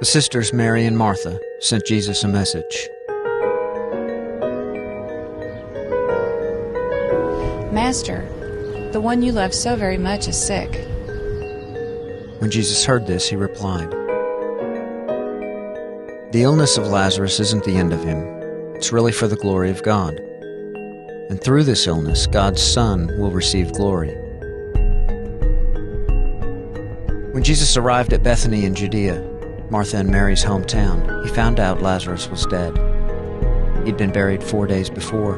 The sisters Mary and Martha sent Jesus a message. Master, the one you love so very much is sick. When Jesus heard this, he replied, "The illness of Lazarus isn't the end of him. It's really for the glory of God. And through this illness, God's Son will receive glory." When Jesus arrived at Bethany in Judea, Martha and Mary's hometown, he found out Lazarus was dead. He'd been buried 4 days before.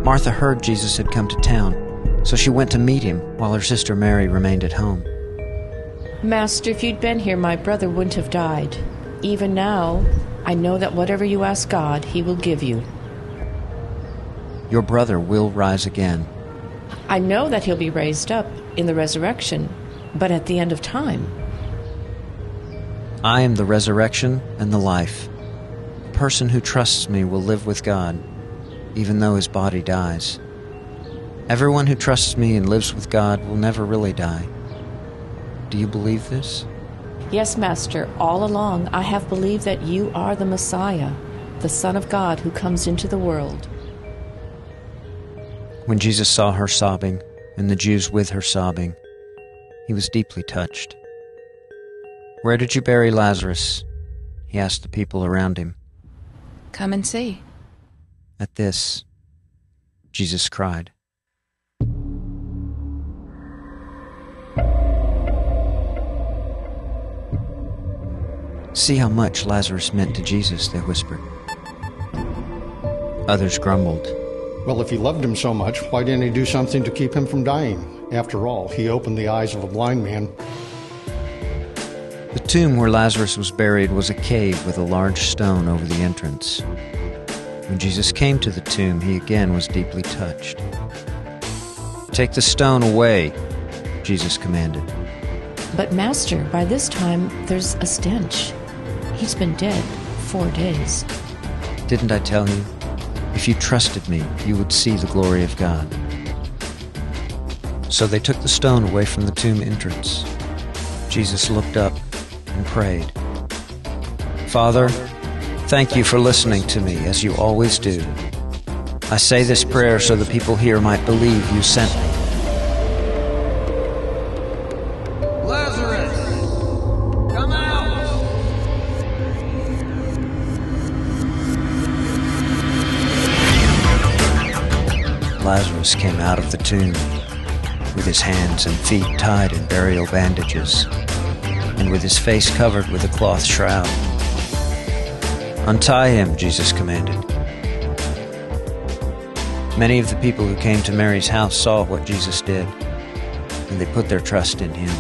Martha heard Jesus had come to town, so she went to meet him while her sister Mary remained at home. Master, if you'd been here, my brother wouldn't have died. Even now, I know that whatever you ask God, He will give you. Your brother will rise again. I know that He'll be raised up in the resurrection, but at the end of time. I am the resurrection and the life. The person who trusts me will live with God, even though his body dies. Everyone who trusts me and lives with God will never really die. Do you believe this? Yes, Master, all along I have believed that you are the Messiah, the Son of God who comes into the world. When Jesus saw her sobbing, and the Jews with her sobbing, he was deeply touched. "Where did you bury Lazarus?" he asked the people around him. Come and see. At this, Jesus cried. "See how much Lazarus meant to Jesus," they whispered. Others grumbled. "Well, if he loved him so much, why didn't he do something to keep him from dying? After all, he opened the eyes of a blind man." The tomb where Lazarus was buried was a cave with a large stone over the entrance. When Jesus came to the tomb, he again was deeply touched. "Take the stone away," Jesus commanded. But Master, by this time there's a stench. He's been dead 4 days. "Didn't I tell you? If you trusted me, you would see the glory of God." So they took the stone away from the tomb entrance. Jesus looked up and prayed, "Father, thank you for listening to me, as you always do. I say this prayer so the people here might believe you sent me." Lazarus, come out! Lazarus came out of the tomb, with his hands and feet tied in burial bandages, and with his face covered with a cloth shroud. "Untie him," Jesus commanded. Many of the people who came to Mary's house saw what Jesus did, and they put their trust in him.